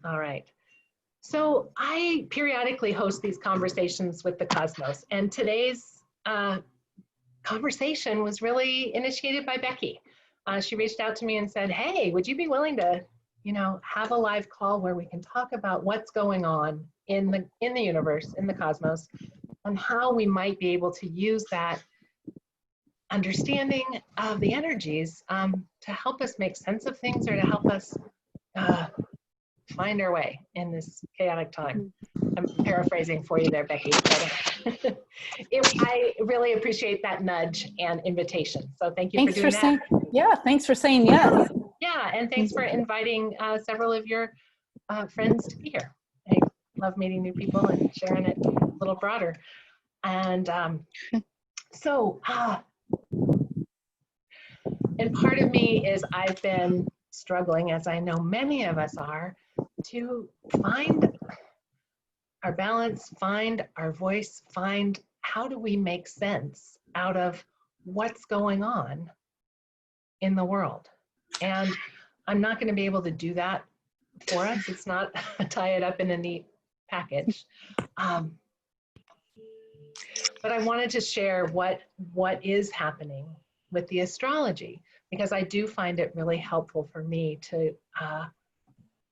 All right. So I periodically host these conversations with the cosmos, and today's conversation was really initiated by Becky. She reached out to me and said, hey, would you be willing to, have a live call where we can talk about what's going on in the universe, in the cosmos, and how we might be able to use that understanding of the energies to help us make sense of things, or to help us find our way in this chaotic time. I'm paraphrasing for you there, Becky. But I really appreciate that nudge and invitation. So thank you for doing that. Thanks for saying yes. Yeah, and thanks for inviting several of your friends to be here. I love meeting new people and sharing it a little broader. And and part of me is I've been struggling, as I know many of us are, to find our balance, find our voice, find how do we make sense out of what's going on in the world. And I'm not going to be able to do that for us. It's not tie it up in a neat package. But I wanted to share what is happening with the astrology, because I do find it really helpful for me to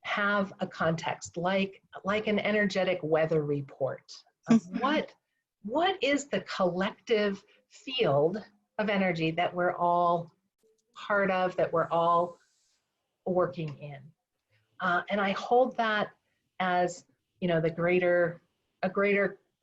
have a context, like an energetic weather report of what is the collective field of energy that we're all part of, that we're all working in. And I hold that as, a greater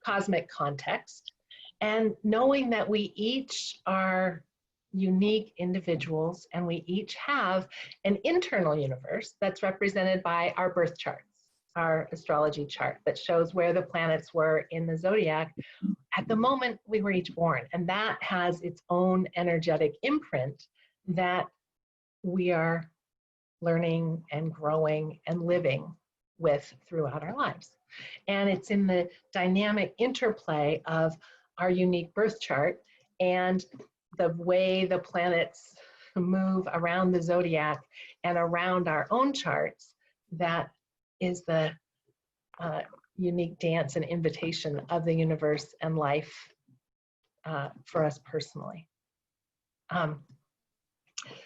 cosmic context, and knowing that we each are unique individuals, and we each have an internal universe that's represented by our birth charts, our astrology chart that shows where the planets were in the zodiac at the moment we were each born. And that has its own energetic imprint that we are learning and growing and living with throughout our lives. And it's in the dynamic interplay of our unique birth chart and the way the planets move around the zodiac and around our own charts that is the unique dance and invitation of the universe and life for us personally.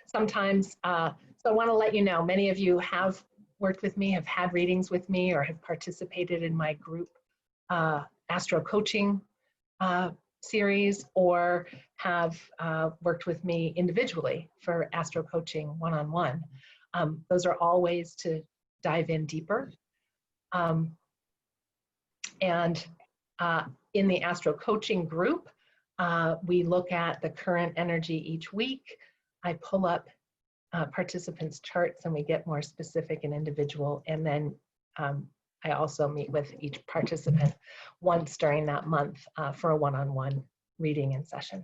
Sometimes, so I want to let you know, many of you have worked with me, have had readings with me, or have participated in my group Astro Coaching series, or have worked with me individually for Astro Coaching one-on-one. Those are all ways to dive in deeper. And in the Astro Coaching group, we look at the current energy each week. I pull up participants' charts and we get more specific and individual. And then I also meet with each participant once during that month for a one-on-one reading and session.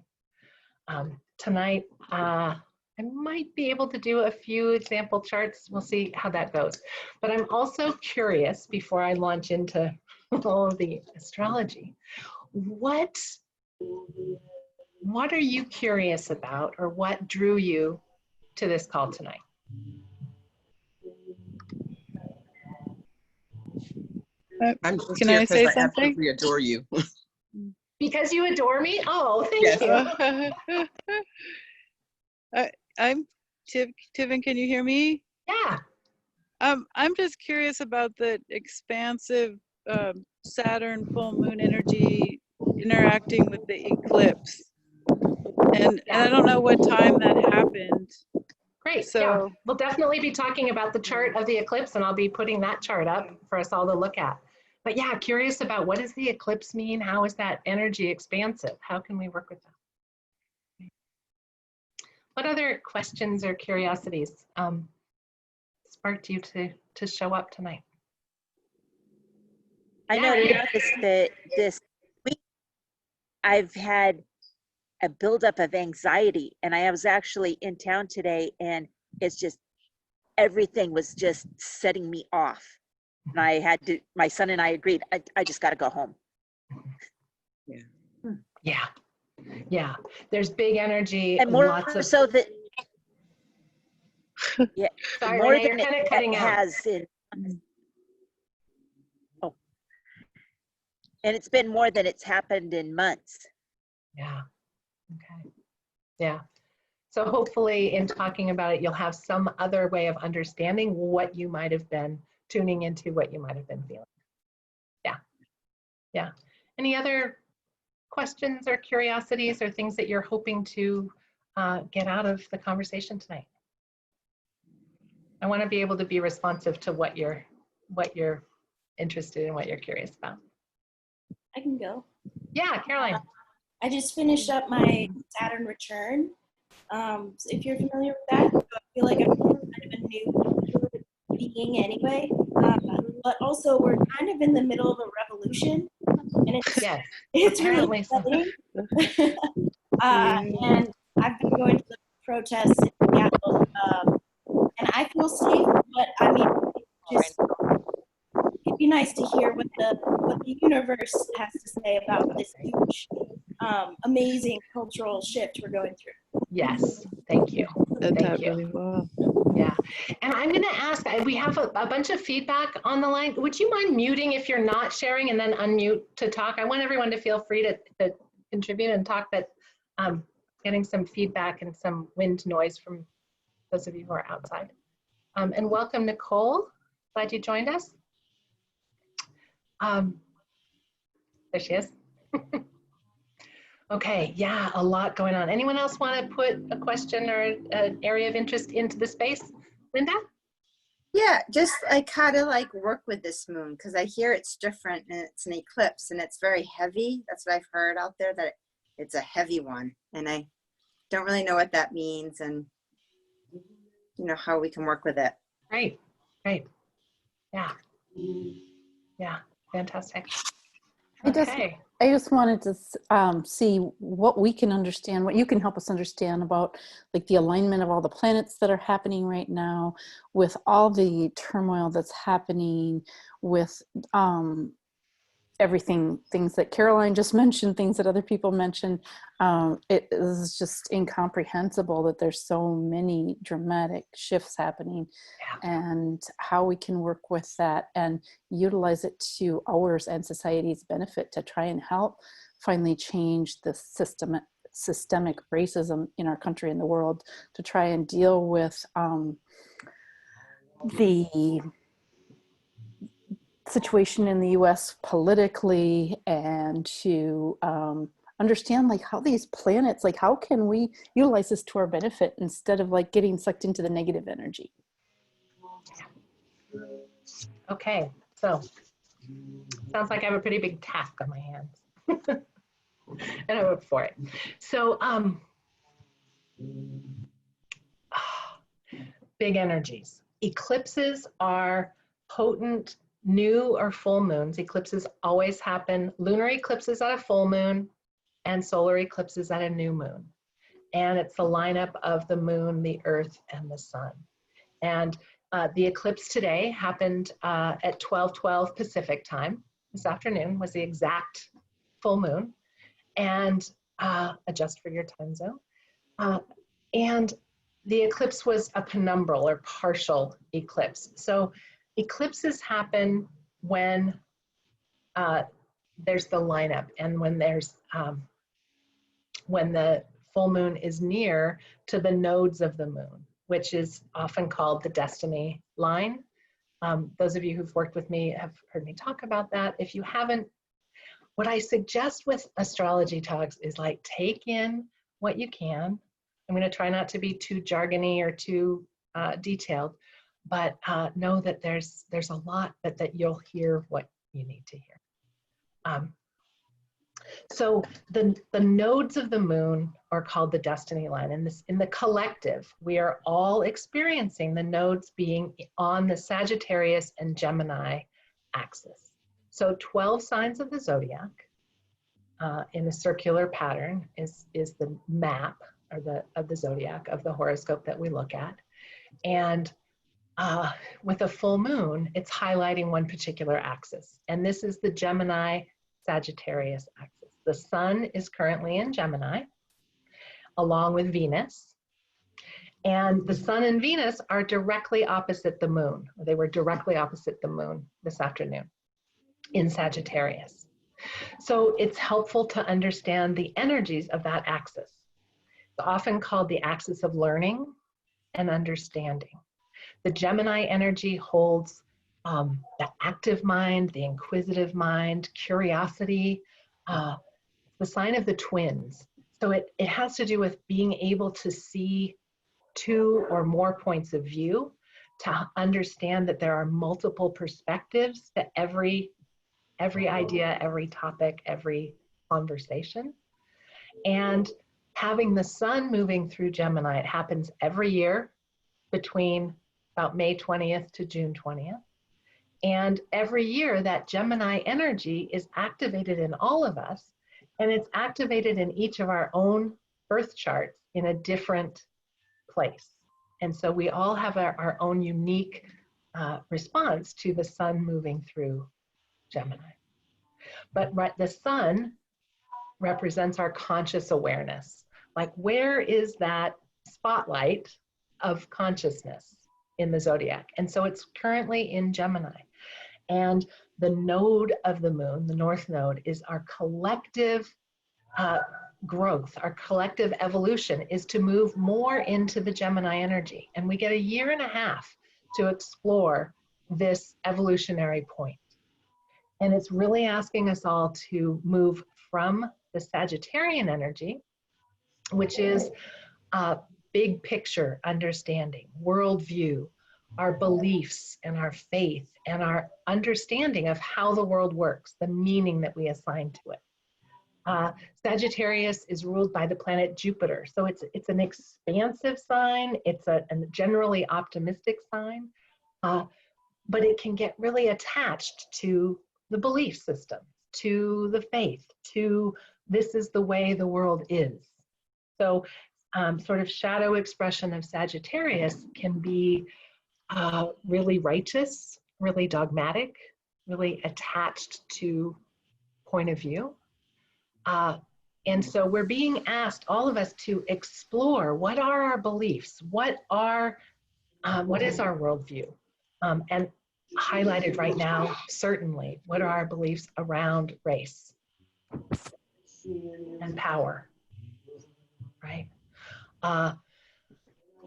Tonight, I might be able to do a few example charts. We'll see how that goes. But I'm also curious, before I launch into all of the astrology, what are you curious about, or what drew you to this call tonight? Can I say something? I absolutely adore you. Because you adore me? Oh, thank you. I'm Tivin, can you hear me? Yeah. I'm just curious about the expansive Saturn full moon energy interacting with the eclipse. And I don't know what time that happened. Great. So yeah. We'll definitely be talking about the chart of the eclipse, and I'll be putting that chart up for us all to look at. But yeah, curious about what does the eclipse mean? How is that energy expansive? How can we work with that? What other questions or curiosities sparked you to show up tonight? I noticed that this week I've had a buildup of anxiety, and I was actually in town today, and it's just everything was just setting me off. And I had to, my son and I agreed, I just got to go home. Yeah. There's big energy, and more lots of so that Sorry, more Renee, than you're kind of cutting out. has in And it's been more than it's happened in months. Yeah. Okay. Yeah. So hopefully in talking about it, you'll have some other way of understanding what you might have been tuning into, what you might have been feeling. Yeah. Yeah. Any other questions or curiosities or things that you're hoping to get out of the conversation tonight? I want to be able to be responsive to what you're interested in, what you're curious about. I can go. Yeah, Caroline. I just finished up my Saturn return. So if you're familiar with that, I feel like I'm kind of a new being anyway. But also, we're kind of in the middle of a revolution, and it's really exciting. And I've been going to the protests in Seattle, and I feel safe. But I mean, just it'd be nice to hear what the universe has to say about this huge, amazing cultural shift we're going through. Yes, thank you. That really well. Yeah, and I'm going to ask, we have a bunch of feedback on the line. Would you mind muting if you're not sharing and then unmute to talk? I want everyone to feel free to contribute and talk, but getting some feedback and some wind noise from those of you who are outside. And welcome, Nicole. Glad you joined us. There she is. Okay, yeah, a lot going on. Anyone else want to put a question or an area of interest into the space? Linda? Yeah, just like how to like work with this moon, because I hear it's different and it's an eclipse and it's very heavy. That's what I've heard out there, that it's a heavy one, and I don't really know what that means, and you know how we can work with it. Great, great. Yeah, yeah, fantastic. I just wanted to see what we can understand, what you can help us understand about like the alignment of all the planets that are happening right now, with all the turmoil that's happening with everything, things that Caroline just mentioned, things that other people mentioned. It is just incomprehensible that there's so many dramatic shifts happening, and how we can work with that and utilize it to ours and society's benefit to try and help finally change the systemic racism in our country and the world, to try and deal with the situation in the US politically, and to understand like how these planets, like how can we utilize this to our benefit instead of like getting sucked into the negative energy. Okay, so sounds like I have a pretty big task on my hands. And I'm up for it. So big energies. Eclipses are potent new or full moons. Eclipses always happen, lunar eclipses at a full moon and solar eclipses at a new moon. And it's the lineup of the moon, the earth, and the sun. And the eclipse today happened at 12:12 Pacific time. This afternoon was the exact full moon. And adjust for your time zone. And the eclipse was a penumbral or partial eclipse. So eclipses happen when there's the lineup, and when there's when the full moon is near to the nodes of the moon, which is often called the destiny line. Those of you who've worked with me have heard me talk about that. If you haven't, what I suggest with astrology talks is like take in what you can. I'm going to try not to be too jargony or too detailed, but know that there's a lot that you'll hear what you need to hear. So the nodes of the moon are called the destiny line. And in the collective, we are all experiencing the nodes being on the Sagittarius and Gemini axis. So 12 signs of the zodiac in a circular pattern is the map of the zodiac, of the horoscope that we look at. And with a full moon, it's highlighting one particular axis. And this is the Gemini Sagittarius axis. The sun is currently in Gemini, along with Venus. And the sun and Venus are directly opposite the moon. They were directly opposite the moon this afternoon in Sagittarius. So it's helpful to understand the energies of that axis. It's often called the axis of learning and understanding. The Gemini energy holds the active mind, the inquisitive mind, curiosity, the sign of the twins. So it has to do with being able to see two or more points of view, to understand that there are multiple perspectives to every idea, every topic, every conversation. And having the sun moving through Gemini, it happens every year between about May 20th to June 20th. And every year that Gemini energy is activated in all of us, and it's activated in each of our own birth charts in a different place. And so we all have our own unique response to the sun moving through Gemini. But the sun represents our conscious awareness. Like, where is that spotlight of consciousness in the zodiac? And so it's currently in Gemini. And the node of the moon, the north node, is our collective growth, our collective evolution is to move more into the Gemini energy. And we get 1.5 years to explore this evolutionary point. And it's really asking us all to move from the Sagittarian energy, which is big picture understanding, worldview, our beliefs and our faith and our understanding of how the world works, the meaning that we assign to it. Sagittarius is ruled by the planet Jupiter. So it's an expansive sign. It's a generally optimistic sign, but it can get really attached to the belief system, to the faith, to this is the way the world is. So sort of shadow expression of Sagittarius can be really righteous, really dogmatic, really attached to point of view. And so we're being asked, all of us, to explore what are our beliefs, what is our worldview, and highlighted right now, certainly, what are our beliefs around race and power, right?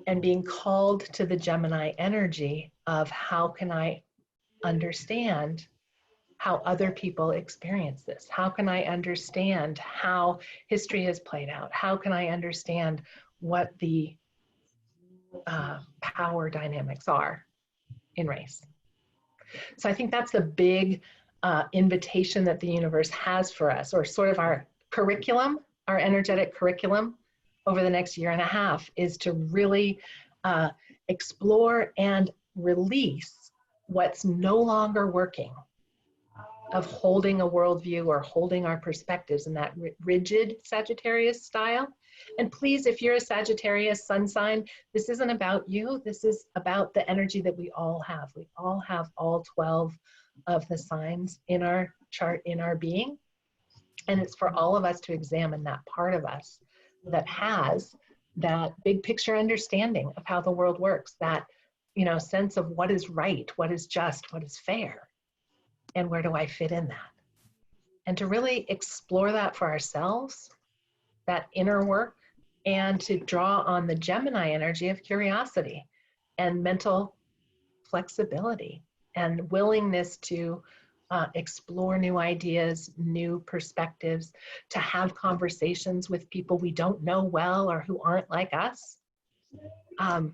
And being called to the Gemini energy of how can I understand how other people experience this? How can I understand how history has played out? How can I understand what the power dynamics are in race? So I think that's the big invitation that the universe has for us, or sort of our curriculum, our energetic curriculum over the next 1.5 years, is to really explore and release what's no longer working, of holding a worldview or holding our perspectives in that rigid Sagittarius style. And please, if you're a Sagittarius sun sign, this isn't about you. This is about the energy that we all have. We all have all 12 of the signs in our chart, in our being. And it's for all of us to examine that part of us that has that big picture understanding of how the world works, that, you know, sense of what is right, what is just, what is fair, and where do I fit in that? And to really explore that for ourselves, that inner work, and to draw on the Gemini energy of curiosity and mental flexibility and willingness to explore new ideas, new perspectives, to have conversations with people we don't know well or who aren't like us, and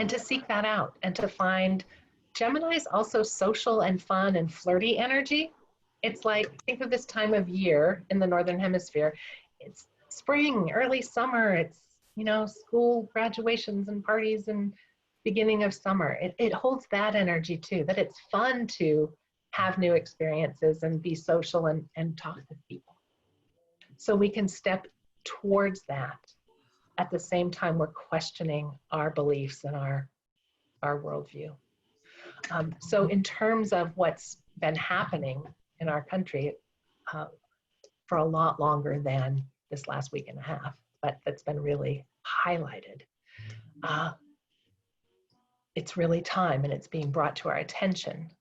to seek that out and to find. Gemini is also social and fun and flirty energy. It's like, think of this time of year in the Northern Hemisphere. It's spring, early summer. It's, you know, school graduations and parties and beginning of summer. It holds that energy too, that it's fun to have new experiences and be social and talk with people. So we can step towards that at the same time we're questioning our beliefs and our worldview. So in terms of what's been happening in our country for a lot longer than this last 1.5 weeks, but that's been really highlighted, it's really time, and it's being brought to our attention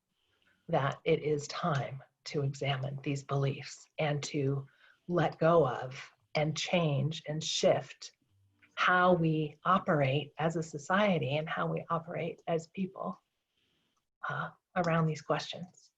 that it is time to examine these beliefs and to let go of and change and shift how we operate as a society and how we operate as people around these questions.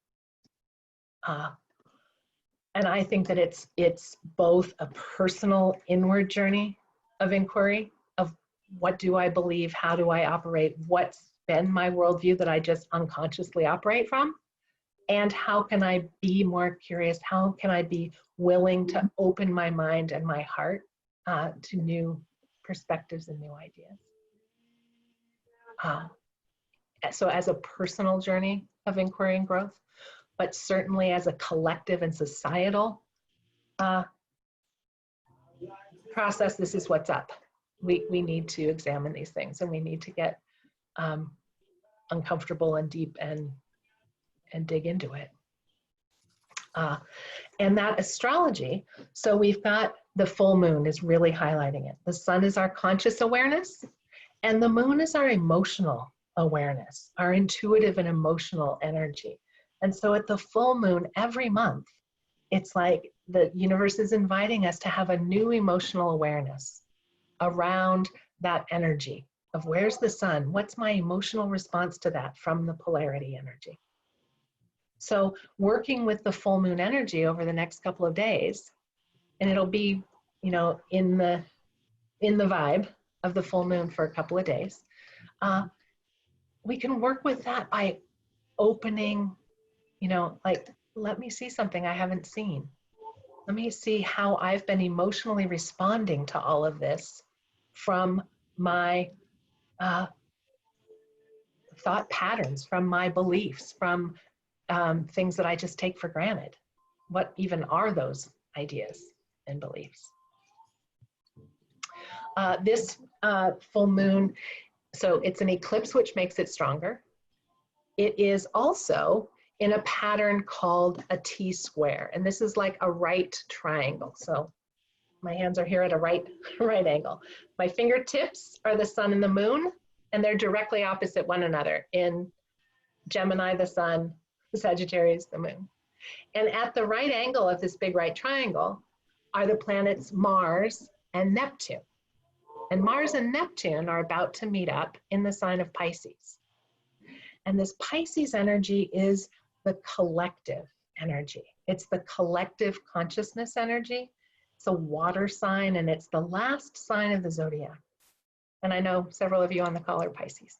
And I think that it's both a personal inward journey of inquiry of what do I believe, how do I operate, what's been my worldview that I just unconsciously operate from, and how can I be more curious, how can I be willing to open my mind and my heart to new perspectives and new ideas. So as a personal journey of inquiry and growth, but certainly as a collective and societal process, this is what's up. We need to examine these things, and we need to get uncomfortable and deep and dig into it. And that astrology, so we've got the full moon is really highlighting it. The sun is our conscious awareness, and the moon is our emotional awareness, our intuitive and emotional energy. And so at the full moon every month, it's like the universe is inviting us to have a new emotional awareness around that energy of where's the sun? What's my emotional response to that from the polarity energy? So working with the full moon energy over the next couple of days, and it'll be, you know, in the vibe of the full moon for a couple of days, we can work with that by opening, you know, like, let me see something I haven't seen. Let me see how I've been emotionally responding to all of this from my thought patterns, from my beliefs, from things that I just take for granted. What even are those ideas and beliefs? This full moon, so it's an eclipse, which makes it stronger. It is also in a pattern called a T-square, and this is like a right triangle. So my hands are here at a right angle. My fingertips are the sun and the moon, and they're directly opposite one another in Gemini, the sun, Sagittarius, the moon. And at the right angle of this big right triangle are the planets Mars and Neptune. And Mars and Neptune are about to meet up in the sign of Pisces. And this Pisces energy is the collective energy. It's the collective consciousness energy. It's a water sign, and it's the last sign of the zodiac. And I know several of you on the call are Pisces.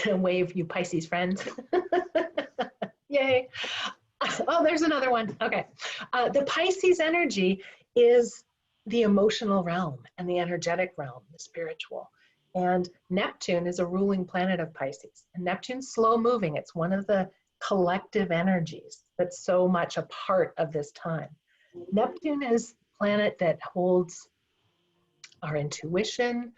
Wave, you Pisces friends. Yay. Oh, there's another one. Okay. The Pisces energy is the emotional realm and the energetic realm, the spiritual. And Neptune is a ruling planet of Pisces. And Neptune's slow moving. It's one of the collective energies that's so much a part of this time. Neptune is a planet that holds our intuition,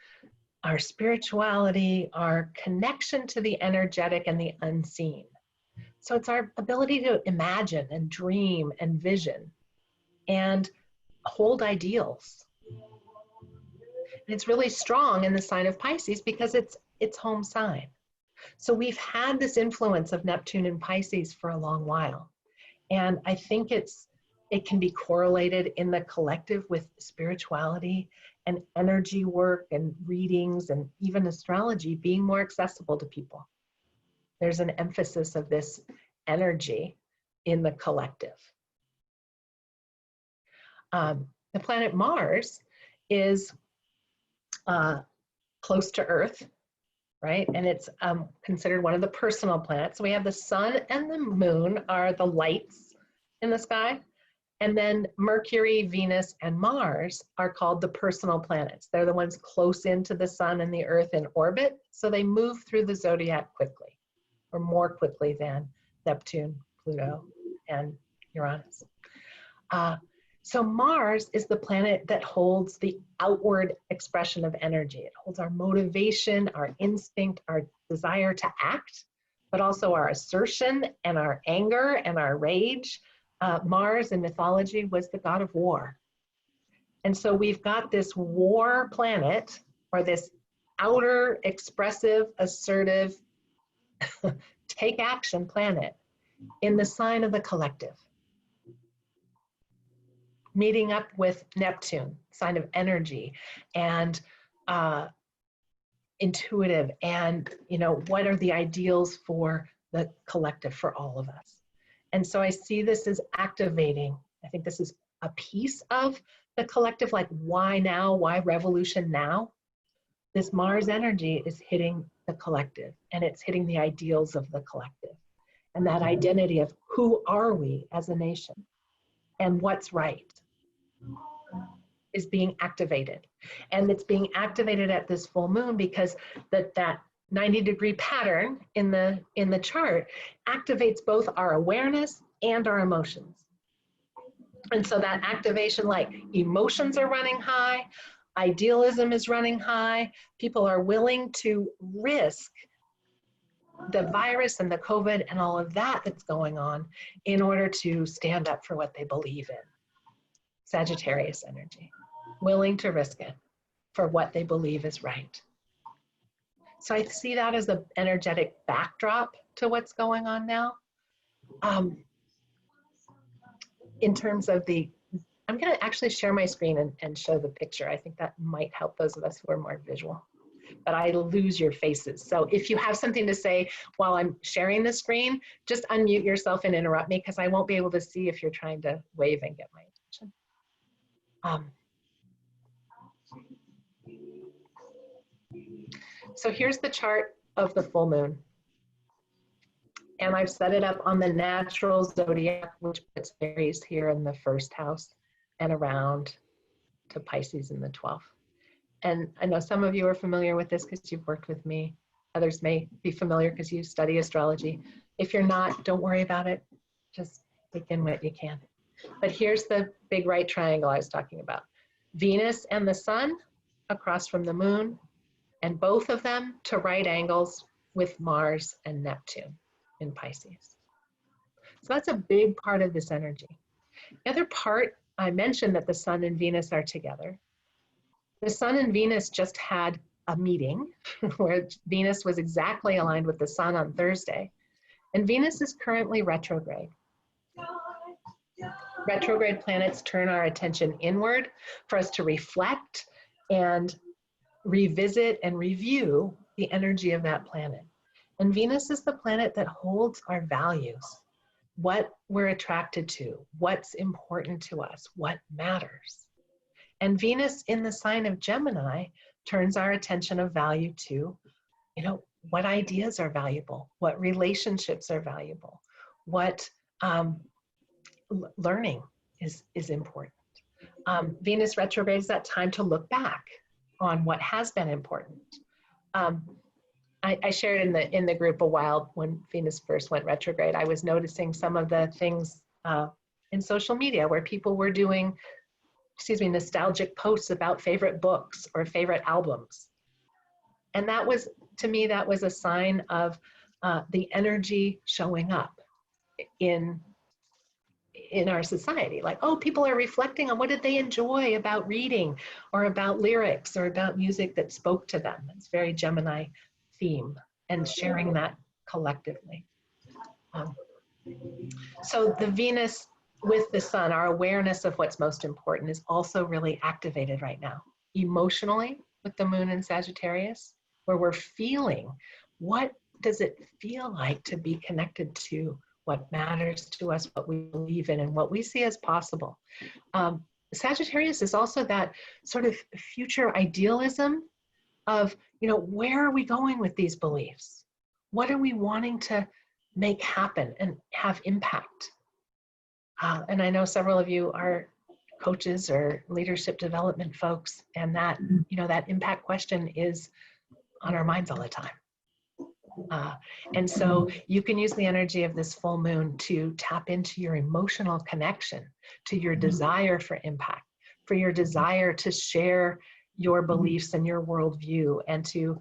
our spirituality, our connection to the energetic and the unseen. So it's our ability to imagine and dream and vision and hold ideals. And it's really strong in the sign of Pisces because it's home sign. So we've had this influence of Neptune in Pisces for a long while. And I think it can be correlated in the collective with spirituality and energy work and readings and even astrology being more accessible to people. There's an emphasis of this energy in the collective. The planet Mars is close to Earth, right? And it's considered one of the personal planets. So we have the sun and the moon are the lights in the sky. And then Mercury, Venus, and Mars are called the personal planets. They're the ones close into the sun and the Earth in orbit. So they move through the zodiac quickly, or more quickly than Neptune, Pluto, and Uranus. So Mars is the planet that holds the outward expression of energy. It holds our motivation, our instinct, our desire to act, but also our assertion and our anger and our rage. Mars in mythology was the god of war. And so we've got this war planet, or this outer expressive, assertive, take action planet in the sign of the collective, meeting up with Neptune, sign of energy and intuitive, and what are the ideals for the collective for all of us. And so I see this as activating. I think this is a piece of the collective, like why now? Why revolution now? This Mars energy is hitting the collective, and it's hitting the ideals of the collective. And that identity of who are we as a nation and what's right is being activated. And it's being activated at this full moon because that 90-degree pattern in the chart activates both our awareness and our emotions. And so that activation, like emotions are running high, idealism is running high, people are willing to risk the virus and the COVID and all of that that's going on in order to stand up for what they believe in. Sagittarius energy, willing to risk it for what they believe is right. So I see that as an energetic backdrop to what's going on now. In terms of I'm going to actually share my screen and show the picture. I think that might help those of us who are more visual. But I lose your faces. So if you have something to say while I'm sharing the screen, just unmute yourself and interrupt me, because I won't be able to see if you're trying to wave and get my attention. So here's the chart of the full moon. And I've set it up on the natural zodiac, which puts Aries here in the first house and around to Pisces in the 12th. And I know some of you are familiar with this because you've worked with me. Others may be familiar because you study astrology. If you're not, don't worry about it. Just take in what you can. But here's the big right triangle I was talking about. Venus and the sun across from the moon, and both of them to right angles with Mars and Neptune in Pisces. So that's a big part of this energy. The other part, I mentioned that the sun and Venus are together. The sun and Venus just had a meeting where Venus was exactly aligned with the sun on Thursday, and Venus is currently retrograde. Retrograde planets turn our attention inward for us to reflect and revisit and review the energy of that planet. And Venus is the planet that holds our values, what we're attracted to, what's important to us, what matters. And Venus in the sign of Gemini turns our attention of value to, what ideas are valuable, what relationships are valuable, what learning is important. Venus retrograde is that time to look back on what has been important. I shared in the group a while when Venus first went retrograde. I was noticing some of the things in social media where people were doing, nostalgic posts about favorite books or favorite albums. And that was, to me, that was a sign of the energy showing up in our society. Like, oh, people are reflecting on what did they enjoy about reading or about lyrics or about music that spoke to them. It's very Gemini theme, and sharing that collectively. So the Venus with the sun, our awareness of what's most important, is also really activated right now. Emotionally, with the moon in Sagittarius, where we're feeling, what does it feel like to be connected to what matters to us, what we believe in, and what we see as possible. Sagittarius is also that sort of future idealism of, where are we going with these beliefs? What are we wanting to make happen and have impact? And I know several of you are coaches or leadership development folks, and that, that impact question is on our minds all the time. And so you can use the energy of this full moon to tap into your emotional connection, to your desire for impact, for your desire to share your beliefs and your worldview, and to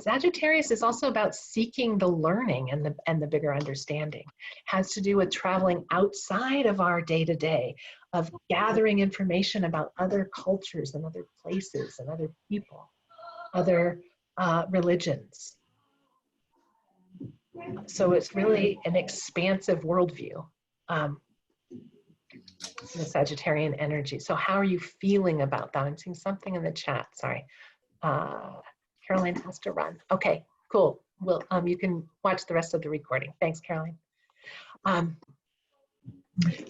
Sagittarius is also about seeking the learning and the bigger understanding. Has to do with traveling outside of our day-to-day, of gathering information about other cultures and other places and other people, other religions. So it's really an expansive worldview, the Sagittarian energy. So how are you feeling about that? I'm seeing something in the chat, sorry. Caroline has to run. Okay, cool. Well, you can watch the rest of the recording. Thanks, Caroline.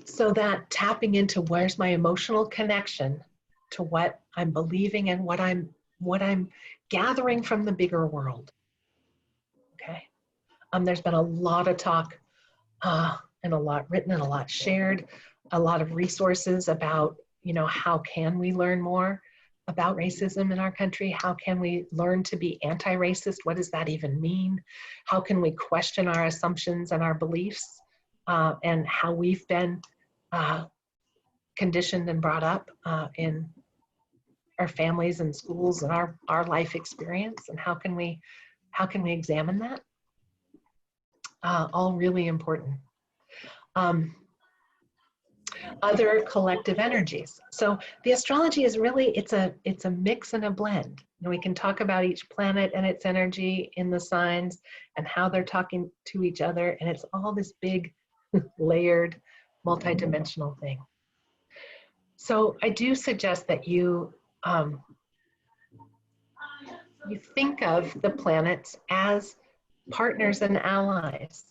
So that tapping into where's my emotional connection to what I'm believing and what I'm gathering from the bigger world. Okay. There's been a lot of talk and a lot written and a lot shared, a lot of resources about, how can we learn more about racism in our country? How can we learn to be anti-racist? What does that even mean? How can we question our assumptions and our beliefs and how we've been conditioned and brought up in our families and schools and our life experience, and how can we examine that? All really important. Other collective energies. So the astrology is really, it's a mix and a blend. And we can talk about each planet and its energy in the signs and how they're talking to each other. And it's all this big, layered, multidimensional thing. So I do suggest that you think of the planets as partners and allies.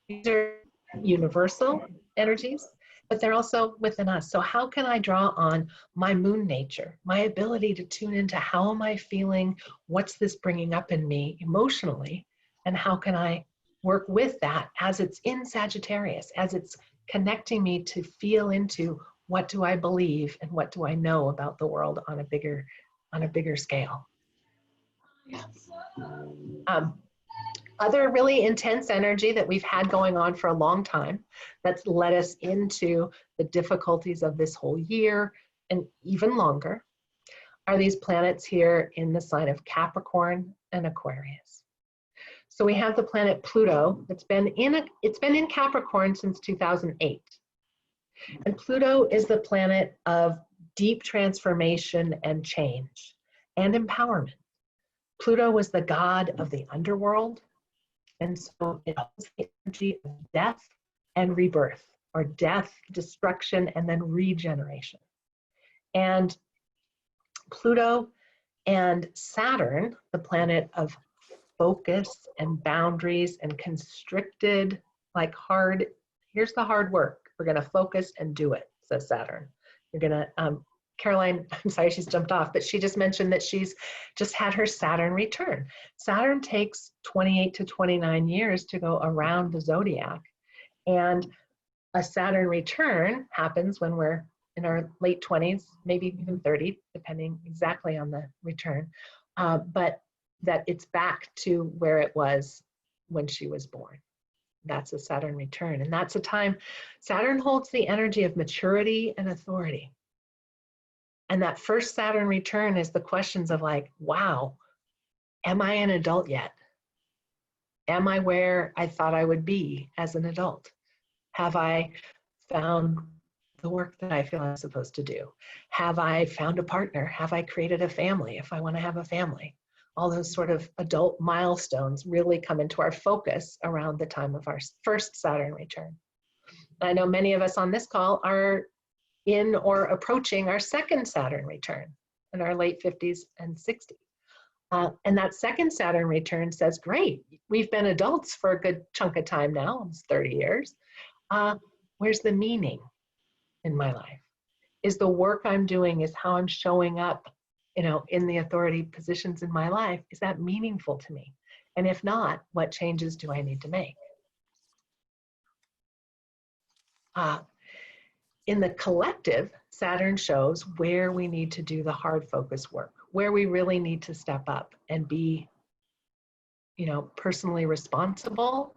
These are universal energies, but they're also within us. So how can I draw on my moon nature, my ability to tune into how am I feeling, what's this bringing up in me emotionally, and how can I work with that as it's in Sagittarius, as it's connecting me to feel into what do I believe and what do I know about the world on a bigger scale. Other really intense energy that we've had going on for a long time that's led us into the difficulties of this whole year and even longer are these planets here in the sign of Capricorn and Aquarius. So we have the planet Pluto that's been in Capricorn since 2008. And Pluto is the planet of deep transformation and change and empowerment. Pluto was the god of the underworld. And so it holds the energy of death and rebirth, or death, destruction, and then regeneration. And Pluto and Saturn, the planet of focus and boundaries and constricted, like hard, here's the hard work. We're going to focus and do it, says Saturn. You're going to, Caroline, I'm sorry, she's jumped off, but she just mentioned that she's just had her Saturn return. Saturn takes 28 to 29 years to go around the zodiac. And a Saturn return happens when we're in our late 20s, maybe even 30, depending exactly on the return. But that it's back to where it was when she was born. That's a Saturn return. And that's a time, Saturn holds the energy of maturity and authority. And that first Saturn return is the questions of like, wow, am I an adult yet? Am I where I thought I would be as an adult? Have I found the work that I feel I'm supposed to do? Have I found a partner? Have I created a family if I want to have a family? All those sort of adult milestones really come into our focus around the time of our first Saturn return. I know many of us on this call are in or approaching our second Saturn return in our late 50s and 60s. And that second Saturn return says, great, we've been adults for a good chunk of time now, almost 30 years. Where's the meaning in my life? Is the work I'm doing, is how I'm showing up, in the authority positions in my life, is that meaningful to me? And if not, what changes do I need to make? In the collective, Saturn shows where we need to do the hard focus work, where we really need to step up and be, personally responsible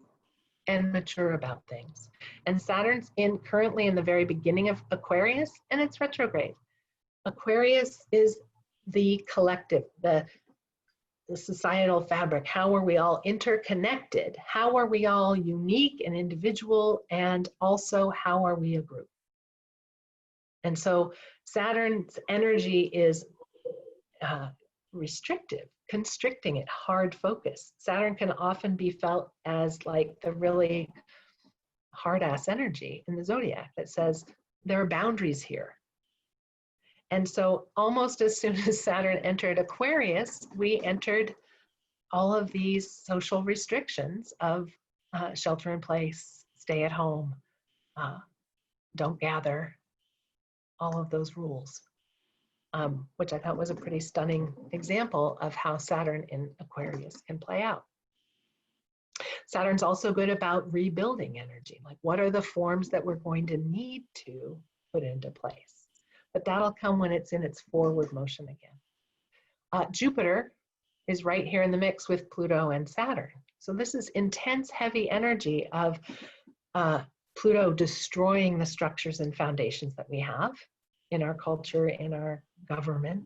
and mature about things. And Saturn's currently in the very beginning of Aquarius, and it's retrograde. Aquarius is the collective, the societal fabric. How are we all interconnected? How are we all unique and individual? And also, how are we a group? And so Saturn's energy is restrictive. constricting it, hard focus. Saturn can often be felt as like the really hard ass energy in the zodiac that says there are boundaries here. And so almost as soon as Saturn entered Aquarius, we entered all of these social restrictions of shelter in place, stay at home, don't gather, all of those rules, which I thought was a pretty stunning example of how Saturn in Aquarius can play out. Saturn's also good about rebuilding energy. Like, what are the forms that we're going to need to put into place? But that'll come when it's in its forward motion again. Jupiter is right here in the mix with Pluto and Saturn. So this is intense, heavy energy of Pluto destroying the structures and foundations that we have in our culture, in our government,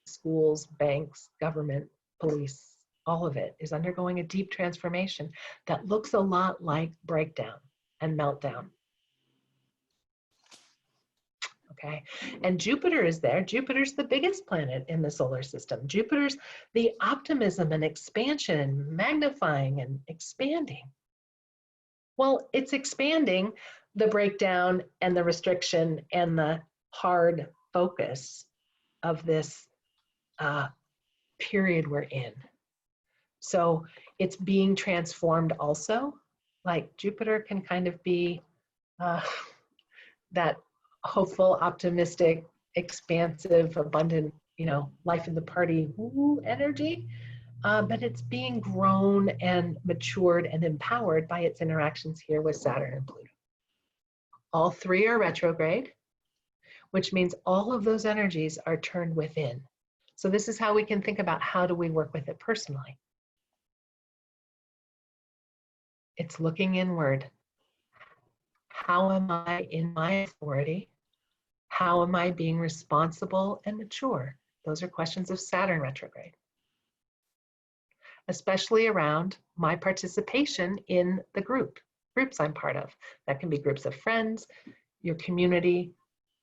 schools, banks, government, police. All of it is undergoing a deep transformation that looks a lot like breakdown and meltdown. Okay, and Jupiter is there. Jupiter's the biggest planet in the solar system. Jupiter's the optimism and expansion and magnifying and expanding. Well, it's expanding the breakdown and the restriction and the hard focus of this period we're in. So it's being transformed also. Like Jupiter can kind of be that hopeful, optimistic, expansive, abundant, life in the party energy. But it's being grown and matured and empowered by its interactions here with Saturn and Pluto. All three are retrograde, which means all of those energies are turned within. So this is how we can think about how do we work with it personally. It's looking inward. How am I in my authority? How am I being responsible and mature? Those are questions of Saturn retrograde. Especially around my participation in the groups I'm part of. That can be groups of friends, your community,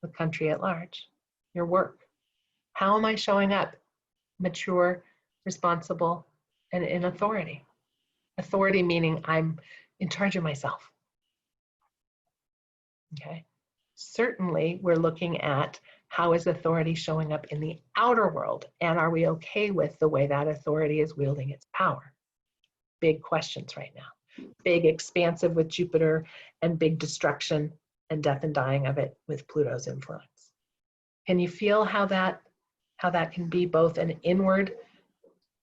the country at large, your work. How am I showing up? Mature, responsible, and in authority. Authority meaning I'm in charge of myself. Okay. Certainly, we're looking at how is authority showing up in the outer world, and are we okay with the way that authority is wielding its power? Big questions right now. Big expansive with Jupiter, and big destruction and death and dying of it with Pluto's influence. Can you feel how that can be both an inward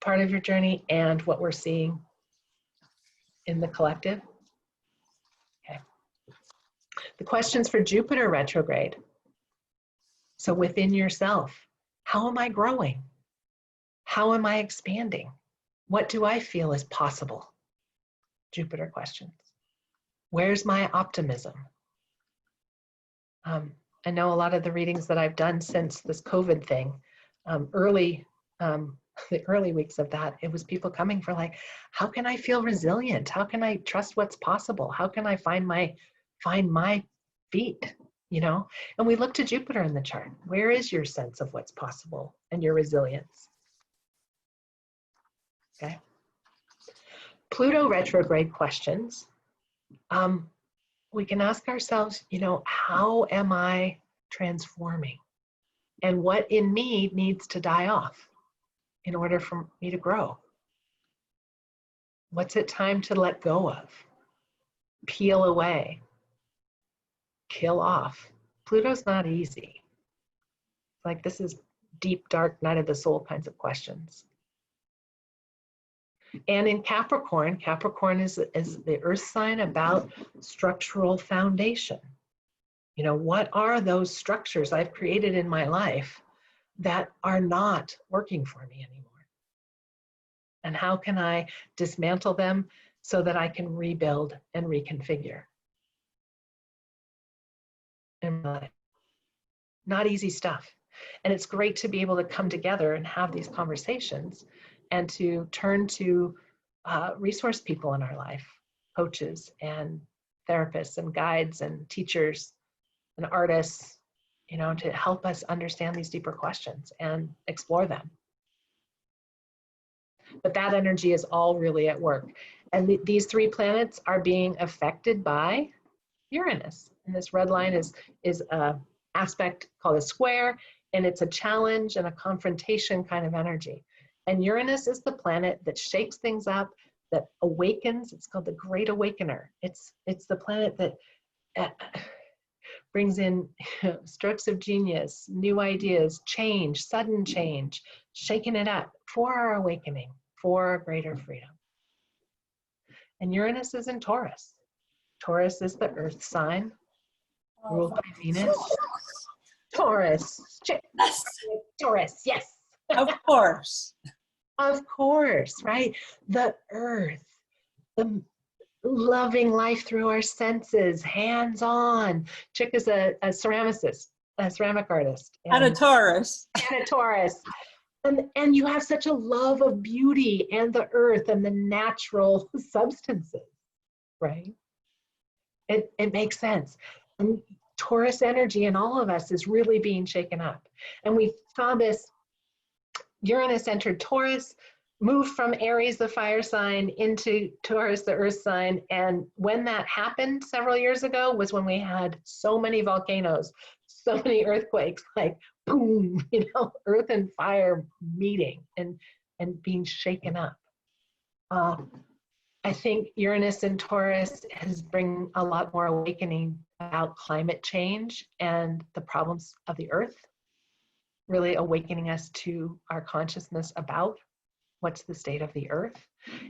part of your journey and what we're seeing in the collective? Okay. The questions for Jupiter retrograde. So within yourself, how am I growing? How am I expanding? What do I feel is possible? Jupiter questions. Where's my optimism? I know a lot of the readings that I've done since this COVID thing, the early weeks of that, it was people coming for like, how can I feel resilient? How can I trust what's possible? How can I find my feet? And we look to Jupiter in the chart. Where is your sense of what's possible and your resilience? Okay. Pluto retrograde questions. We can ask ourselves, how am I transforming? And what in me needs to die off in order for me to grow? What's it time to let go of? Peel away? Kill off? Pluto's not easy. Like, this is deep, dark, night of the soul kinds of questions. And in Capricorn, Capricorn is the earth sign about structural foundation. What are those structures I've created in my life that are not working for me anymore? And how can I dismantle them so that I can rebuild and reconfigure in my life? Not easy stuff. And it's great to be able to come together and have these conversations and to turn to resource people in our life, coaches and therapists and guides and teachers and artists, to help us understand these deeper questions and explore them. but that energy is all really at work. And these 3 planets are being affected by Uranus. And this red line is a aspect called a square, and it's a challenge and a confrontation kind of energy. And Uranus is the planet that shakes things up, that awakens. It's called the Great Awakener. It's the planet that brings in strokes of genius, new ideas, change, sudden change, shaking it up for our awakening, for greater freedom. And Uranus is in Taurus. Taurus is the earth sign, ruled by Venus. Taurus. Taurus, yes. Of course. Of course, right? The earth, the loving life through our senses, hands-on. Chick is a ceramicist, a ceramic artist. And a Taurus. And a Taurus. And you have such a love of beauty and the earth and the natural substances, right? It makes sense. And Taurus energy in all of us is really being shaken up. And we saw this, Uranus entered Taurus, moved from Aries, the fire sign, into Taurus, the earth sign. And when that happened several years ago was when we had so many volcanoes, so many earthquakes, like boom, earth and fire meeting and being shaken up. I think Uranus and Taurus has bring a lot more awakening about climate change and the problems of the earth, really awakening us to our consciousness about what's the state of the earth.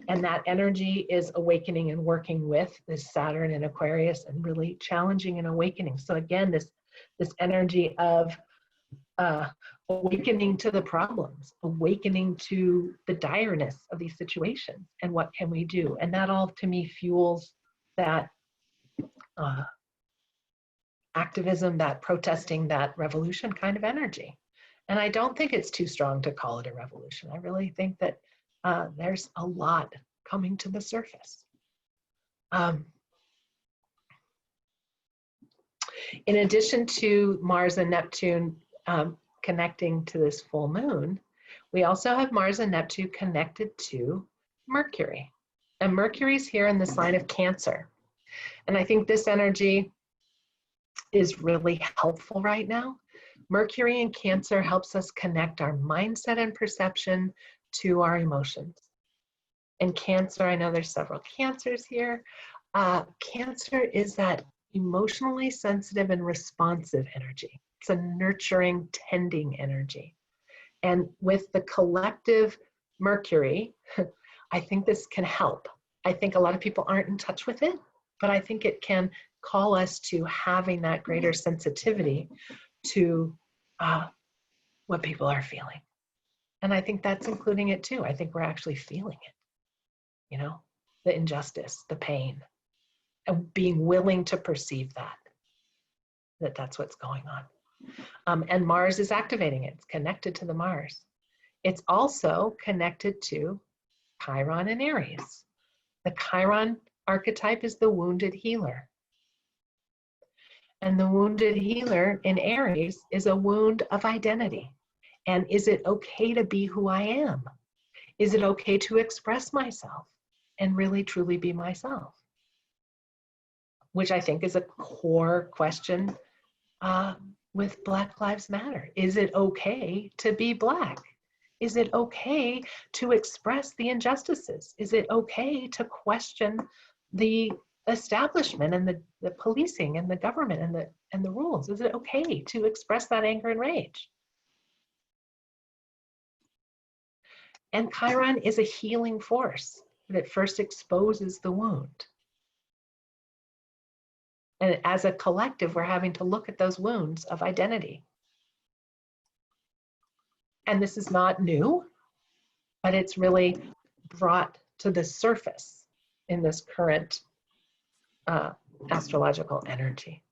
And that energy is awakening and working with this Saturn in Aquarius and really challenging and awakening. So again, this energy of awakening to the problems, awakening to the direness of these situations, and what can we do? And that all, to me, fuels that activism, that protesting, that revolution kind of energy. And I don't think it's too strong to call it a revolution. I really think that there's a lot coming to the surface. In addition to Mars and Neptune connecting to this full moon, we also have Mars and Neptune connected to Mercury. And Mercury's here in the sign of Cancer. And I think this energy is really helpful right now. Mercury in Cancer helps us connect our mindset and perception to our emotions. And Cancer, I know there's several Cancers here. Cancer is that emotionally sensitive and responsive energy. It's a nurturing, tending energy. And with the collective Mercury, I think this can help. I think a lot of people aren't in touch with it, but I think it can call us to having that greater sensitivity to what people are feeling. And I think that's including it too. I think we're actually feeling it, the injustice, the pain, and being willing to perceive that's what's going on. And Mars is activating it. It's connected to the Mars. It's also connected to Chiron and Aries. The Chiron archetype is the wounded healer. And the wounded healer in Aries is a wound of identity. And is it okay to be who I am? Is it okay to express myself and really truly be myself? Which I think is a core question with Black Lives Matter. Is it okay to be Black? Is it okay to express the injustices? Is it okay to question the establishment and the policing and the government and the rules? Is it okay to express that anger and rage? And Chiron is a healing force that first exposes the wound. And as a collective, we're having to look at those wounds of identity. And this is not new, but it's really brought to the surface in this current astrological energy.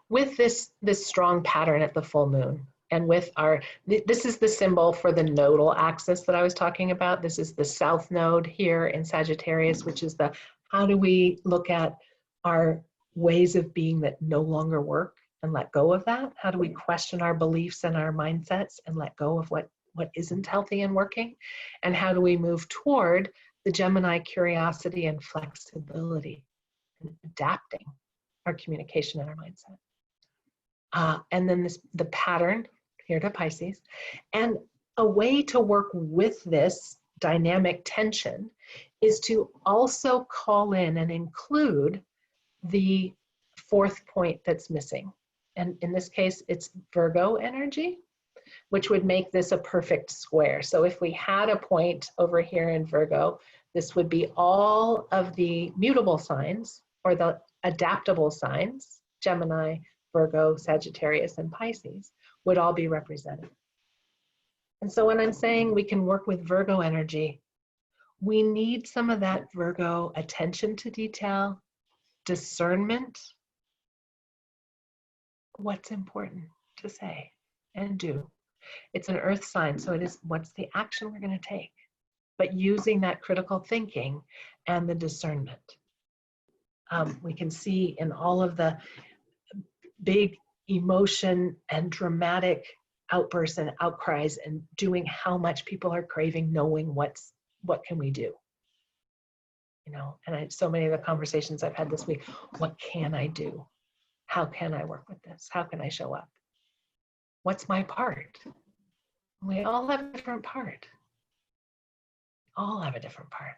With this strong pattern at the full moon, and with this is the symbol for the nodal axis that I was talking about. This is the south node here in Sagittarius, which is how do we look at our ways of being that no longer work and let go of that? How do we question our beliefs and our mindsets and let go of what isn't healthy and working? And how do we move toward the Gemini curiosity and flexibility and adapting our communication and our mindset? And then the pattern here to Pisces. And a way to work with this dynamic tension is to also call in and include the fourth point that's missing. And in this case, it's Virgo energy, which would make this a perfect square. So if we had a point over here in Virgo, this would be all of the mutable signs or the adaptable signs, Gemini, Virgo, Sagittarius, and Pisces, would all be represented. And so when I'm saying we can work with Virgo energy, we need some of that Virgo attention to detail, discernment, what's important to say and do. It's an earth sign, so it is what's the action we're going to take, but using that critical thinking and the discernment. We can see in all of the big emotion and dramatic outbursts and outcries and doing how much people are craving knowing what can we do, you know. And so many of the conversations I've had this week, what can I do? How can I work with this? How can I show up? What's my part? We all have a different part. All have a different part.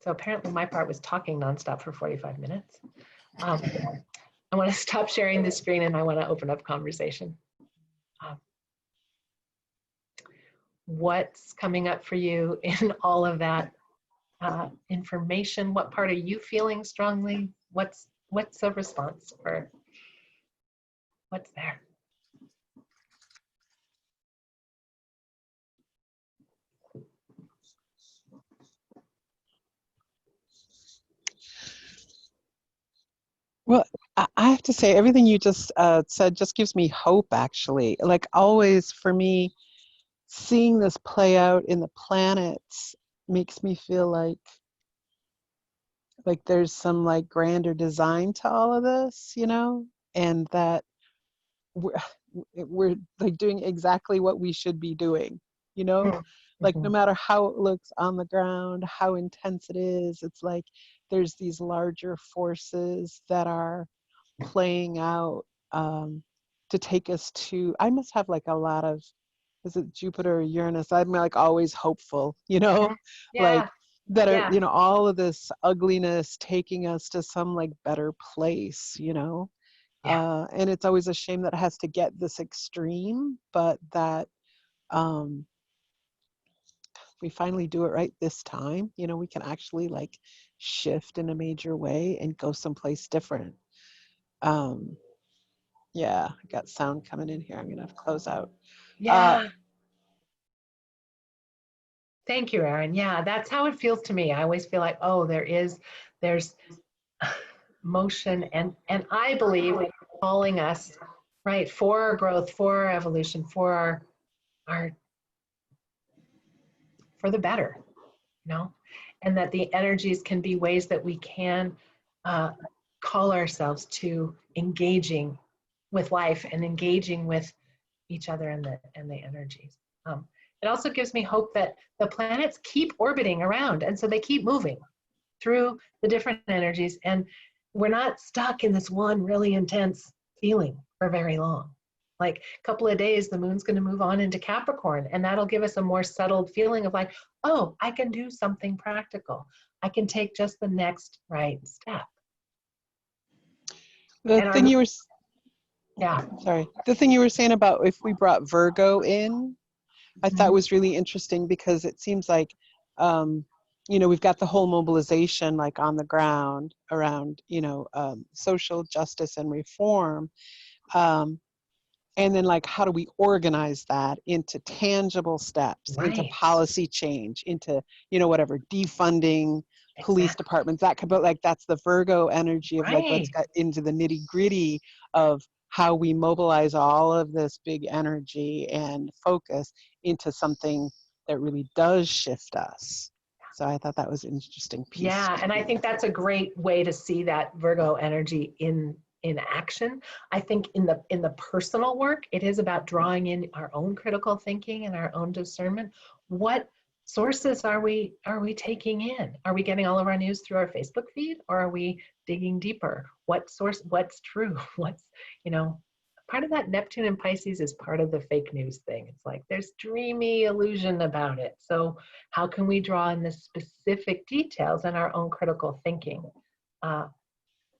So apparently my part was talking nonstop for 45 minutes. I want to stop sharing the screen and I want to open up conversation. What's coming up for you in all of that information? What part are you feeling strongly? What's the response or what's there? Well, I have to say, everything you just said just gives me hope, actually. Like always, for me, seeing this play out in the planets makes me feel like there's some like grander design to all of this, you know, and that we're like doing exactly what we should be doing, you know. Mm-hmm. Like no matter how it looks on the ground, how intense it is, it's like there's these larger forces that are playing out to take us to, I must have like a lot of, is it Jupiter or Uranus? I'm like always hopeful, you know, Yeah. like that are, Yeah. you know, all of this ugliness taking us to some like better place, you know. Yeah. And it's always a shame that it has to get this extreme, but that we finally do it right this time, you know, we can actually like shift in a major way and go someplace different. Yeah, I got sound coming in here. I'm gonna have to close out. Yeah. Thank you, Erin. Yeah, that's how it feels to me. I always feel like, oh, there's motion and I believe it's calling us, right, for our growth, for our evolution, for our for the better, you know, and that the energies can be ways that we can call ourselves to engaging with life and engaging with each other and the energies. It also gives me hope that the planets keep orbiting around, and so they keep moving through the different energies, and we're not stuck in this one really intense feeling for very long. Like a couple of days, the moon's going to move on into Capricorn, and that'll give us a more settled feeling of like, oh, I can do something practical. I can take just the next right step. The thing you were, yeah, sorry, the thing you were saying about if we brought Virgo in, I thought was really interesting because it seems like, you know, we've got the whole mobilization like on the ground around, you know, social justice and reform. And then like, how do we organize that into tangible steps, into policy change, into, you know, whatever, defunding police departments, that could, but like, that's the Virgo energy of like, let's get into the nitty gritty of how we mobilize all of this big energy and focus into something that really does shift us. So I thought that was an interesting piece. Yeah, and I think that's a great way to see that Virgo energy in action. I think in the personal work, it is about drawing in our own critical thinking and our own discernment. What sources are we taking in? Are we getting all of our news through our Facebook feed, or are we digging deeper? What's true? What's, part of that Neptune and Pisces is part of the fake news thing. It's like there's dreamy illusion about it. So how can we draw in the specific details in our own critical thinking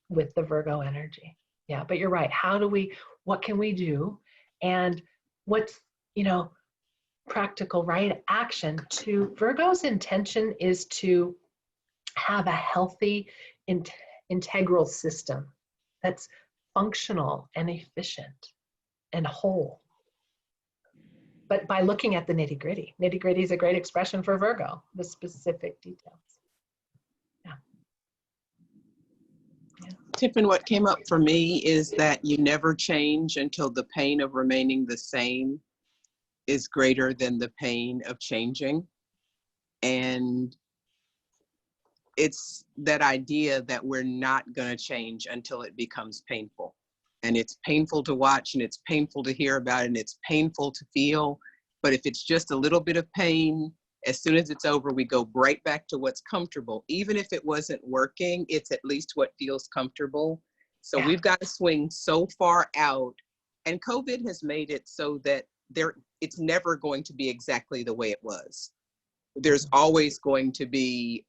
with the Virgo energy? Yeah, but you're right. What can we do? And what's, practical right action to Virgo's intention is to have a healthy, integral system that's functional and efficient and whole. But by looking at the nitty gritty is a great expression for Virgo, the specific details. Tiffin, what came up for me is that you never change until the pain of remaining the same is greater than the pain of changing. And it's that idea that we're not going to change until it becomes painful. And it's painful to watch, and it's painful to hear about, and it's painful to feel. But if it's just a little bit of pain, as soon as it's over, we go right back to what's comfortable. Even if it wasn't working, it's at least what feels comfortable. So we've got to swing so far out. And COVID has made it so that it's never going to be exactly the way it was. There's always going to be,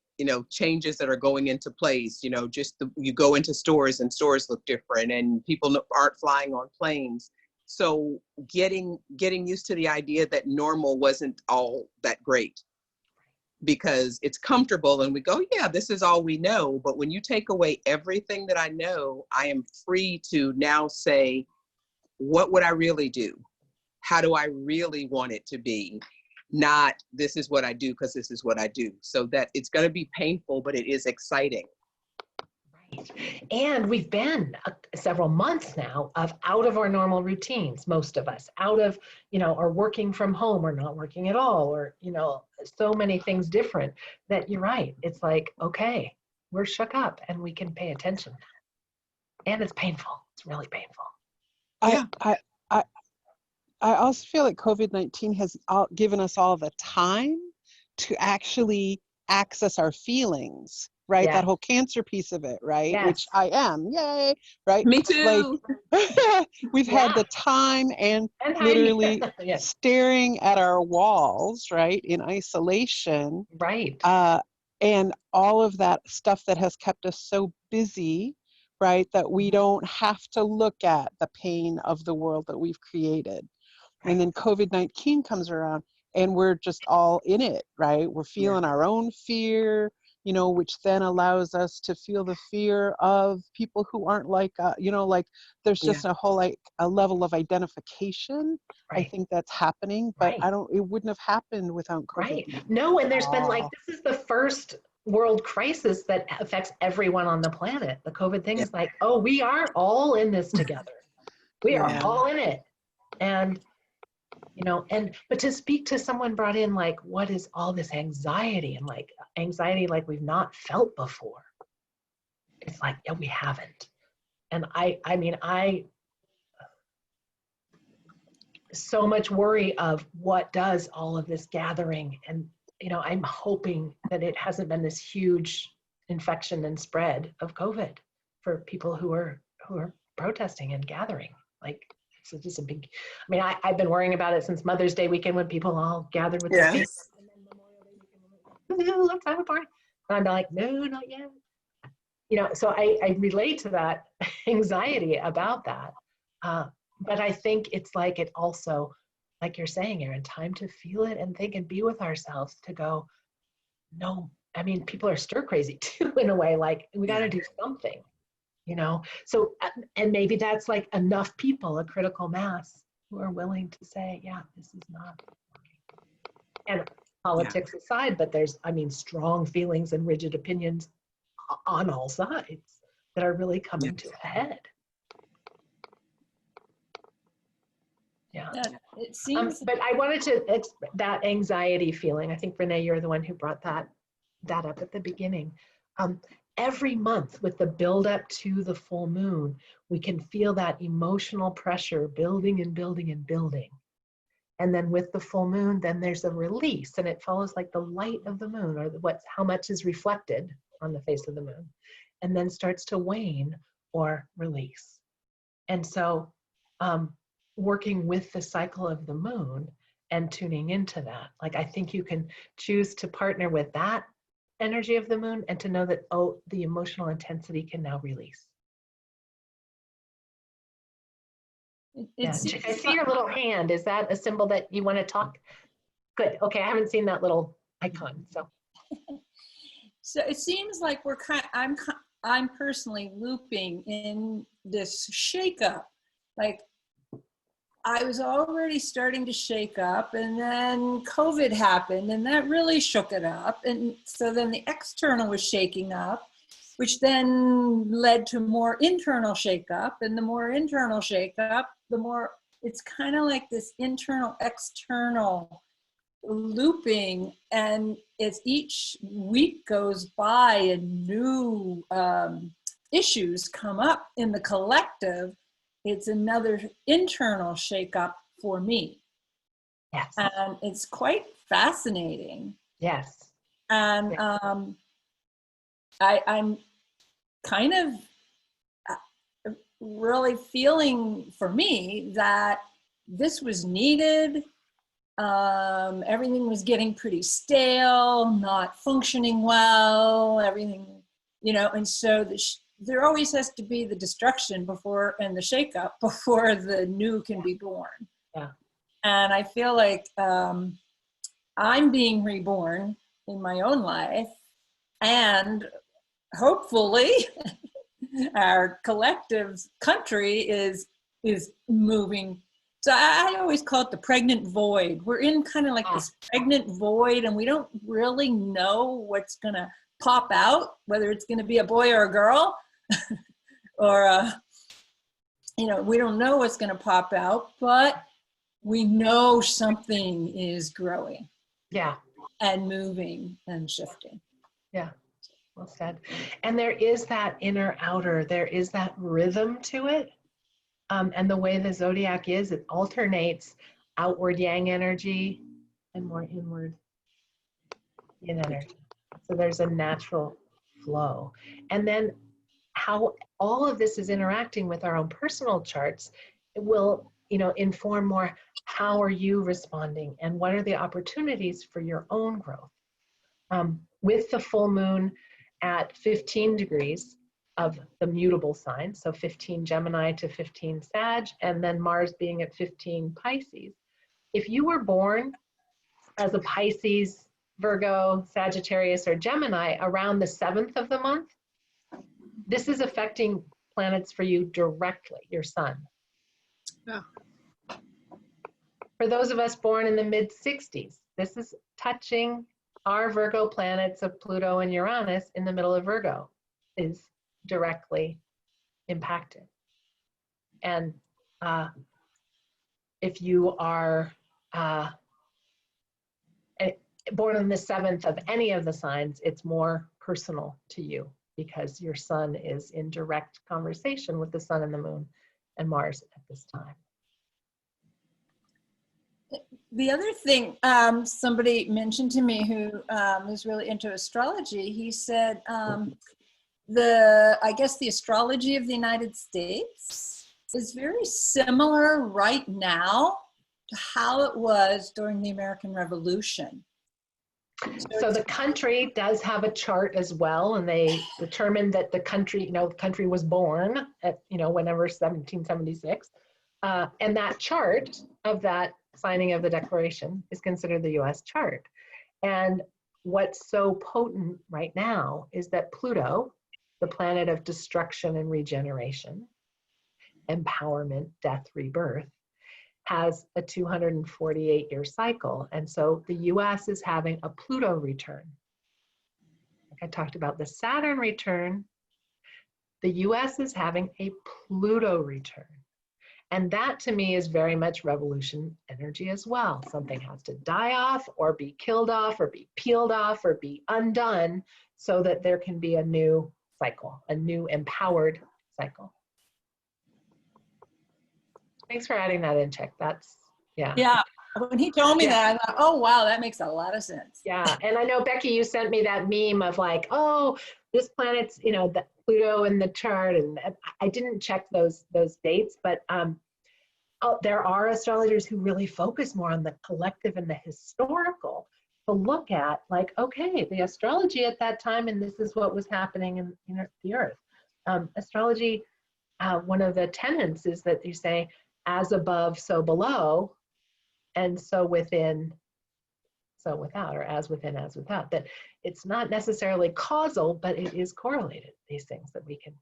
changes that are going into place. You go into stores and stores look different, and people aren't flying on planes. So getting used to the idea that normal wasn't all that great, because it's comfortable and we go, yeah, this is all we know. But when you take away everything that I know, I am free to now say, what would I really do? How do I really want it to be? Not this is what I do because this is what I do. So that it's going to be painful, but it is exciting. Right. And we've been several months now out of our normal routines, most of us, out of, or working from home or not working at all, or, so many things different that you're right. It's like, okay, we're shook up and we can pay attention. And it's painful. It's really painful. I also feel like COVID-19 has given us all the time to actually access our feelings, right? Yes. That whole cancer piece of it, right? Yes. Which I am, yay, right? Me too. Like, we've had the time and literally staring at our walls, right, in isolation. Right. And all of that stuff that has kept us so busy, right, that we don't have to look at the pain of the world that we've created. And then COVID-19 comes around and we're just all in it, right? We're feeling our own fear, which then allows us to feel the fear of people who aren't like, like there's just a whole, like a level of identification. Right. I think that's happening, but it wouldn't have happened without COVID. Right. No, and there's been this is the first world crisis that affects everyone on the planet. The COVID thing is like, oh, we are all in this together. We are all in it. And but to speak to someone brought in like, what is all this anxiety, and like anxiety like we've not felt before. It's like, yeah, we haven't. And I so much worry of what does all of this gathering, and I'm hoping that it hasn't been this huge infection and spread of COVID for people who are protesting and gathering. Like, so just a big, I've been worrying about it since Mother's Day weekend when people all gathered with their families. And then Memorial Day weekend, let's have a party. And I'm like, no, not yet. So I relate to that anxiety about that. But I think it's like it also, like you're saying, Erin, time to feel it and think and be with ourselves to go, no, people are stir crazy too, in a way, like we got to do something. So, and maybe that's like enough people, a critical mass, who are willing to say, yeah, this is not working. And politics aside, but there's, strong feelings and rigid opinions on all sides that are really coming to a head. Yeah. It seems. But I wanted to, that anxiety feeling, I think, Renee, you're the one who brought that that up at the beginning. Every month with the build up to the full moon, we can feel that emotional pressure building and building and building. And then with the full moon, then there's a release, and it follows like the light of the moon, or how much is reflected on the face of the moon, and then starts to wane or release. And so working with the cycle of the moon and tuning into that, like I think you can choose to partner with that energy of the moon and to know that, oh, the emotional intensity can now release. Yeah. I see your little hand. Is that a symbol that you want to talk? Good. Okay, I haven't seen that little icon. So it seems like I'm personally looping in this shakeup. Like I was already starting to shake up, and then COVID happened, and that really shook it up. And so then the external was shaking up, which then led to more internal shakeup, and the more internal shakeup, the more it's kind of like this internal external looping. And as each week goes by and new issues come up in the collective, it's another internal shakeup for me. yes, And it's quite fascinating. yes, And I'm kind of really feeling for me that this was needed. Everything was getting pretty stale, not functioning well, everything, you know, and so there always has to be the destruction before, and the shakeup before the new can be born. Yeah. And I feel like I'm being reborn in my own life, and hopefully our collective country is moving. So I always call it the pregnant void. We're in kind of like this pregnant void, and we don't really know what's gonna pop out, whether it's gonna be a boy or a girl, or you know, we don't know what's gonna pop out, but we know something is growing. yeah, And moving and shifting. yeah. Well said. And there is that inner outer, there is that rhythm to it. And the way the zodiac is, it alternates outward yang energy and more inward yin energy. So there's a natural flow. And then how all of this is interacting with our own personal charts, it will, you know, inform more how are you responding and what are the opportunities for your own growth. With the full moon at 15 degrees of the mutable sign, so 15 Gemini to 15 Sag, and then Mars being at 15 Pisces. If you were born as a Pisces, Virgo, Sagittarius, or Gemini around the 7th of the month, this is affecting planets for you directly, your sun. Yeah. For those of us born in the mid-60s, this is touching our Virgo planets of Pluto and Uranus in the middle of Virgo, is directly impacted. And if you are born on the 7th of any of the signs, it's more personal to you because your sun is in direct conversation with the sun and the moon and Mars at this time. The other thing somebody mentioned to me who is really into astrology, he said I guess the astrology of the United States is very similar right now to how it was during the American Revolution. So the country does have a chart as well, and they determined that the country, the country was born at, whenever 1776. And that chart of that signing of the Declaration is considered the US chart. And what's so potent right now is that Pluto, the planet of destruction and regeneration, empowerment, death, rebirth, has a 248-year cycle. And so the US is having a Pluto return. Like I talked about the Saturn return, the US is having a Pluto return. And that to me is very much revolution energy as well. Something has to die off or be killed off or be peeled off or be undone so that there can be a new cycle, a new empowered cycle. Thanks for adding that in, Chick. That's, yeah. Yeah. When he told me Yeah. that, I thought, oh, wow, that makes a lot of sense. Yeah, and I know, Becky, you sent me that meme of like, oh, this planet's, you know, the Pluto in the chart, and I didn't check those dates, but there are astrologers who really focus more on the collective and the historical to look at, like, okay, the astrology at that time, and this is what was happening in the Earth. Astrology, one of the tenets is that you say, as above, so below, and so within, so without, or as within, as without. That it's not necessarily causal, but it is correlated, these things that we can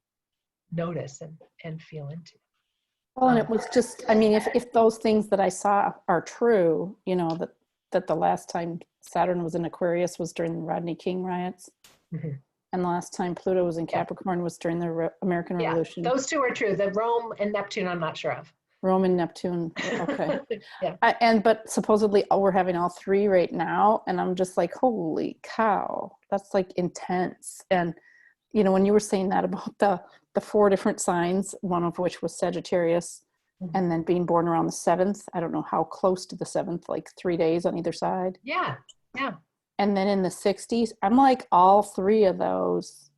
notice and feel into. Well, and it was just, I mean, if those things that I saw are true, you know, that the last time Saturn was in Aquarius was during the Rodney King riots. Mhm. And the last time Pluto was in Capricorn was during the American Yeah, Revolution. those two are true. The Rome and Neptune, I'm not sure of. Rome and Neptune. Okay. Yeah. But supposedly we're having all three right now. And I'm just like, holy cow, that's like intense. And, you know, when you were saying that about the 4 different signs, one of which was Sagittarius, and then being born around the 7th, I don't know how close to the 7th, like 3 days on either side. Yeah, yeah. And then in the 60s, I'm like all 3 of those.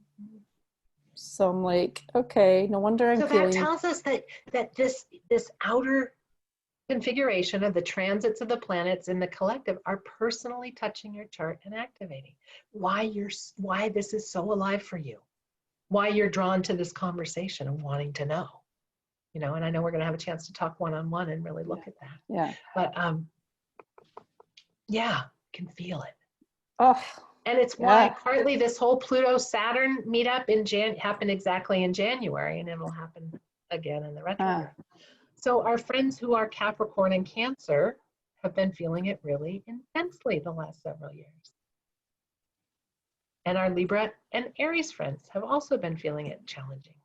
So I'm like, okay, no wonder I'm So feeling. that tells us that this outer configuration of the transits of the planets in the collective are personally touching your chart and activating. Why this is so alive for you. Why you're drawn to this conversation and wanting to know. You know, and I know we're going to have a chance to talk one-on-one and really look at that. Yeah. But yeah, can feel it. Oh. And it's why partly this whole Pluto-Saturn meetup happened exactly in January, and it will happen again in the retrograde. So our friends who are Capricorn and Cancer have been feeling it really intensely the last several years. And our Libra and Aries friends have also been feeling it challenging.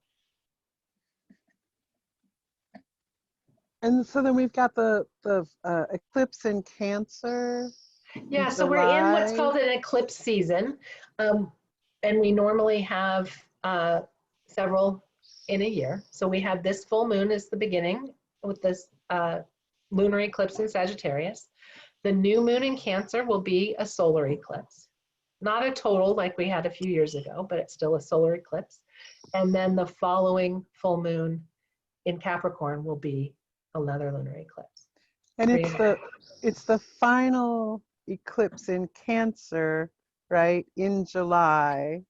And so then we've got the eclipse in Cancer. Yeah, so we're in what's called an eclipse season. And we normally have several in a year. So we have this full moon as the beginning with this lunar eclipse in Sagittarius. The new moon in Cancer will be a solar eclipse. Not a total like we had a few years ago, but it's still a solar eclipse. And then the following full moon in Capricorn will be another lunar eclipse. And it's the final eclipse in Cancer, right, in July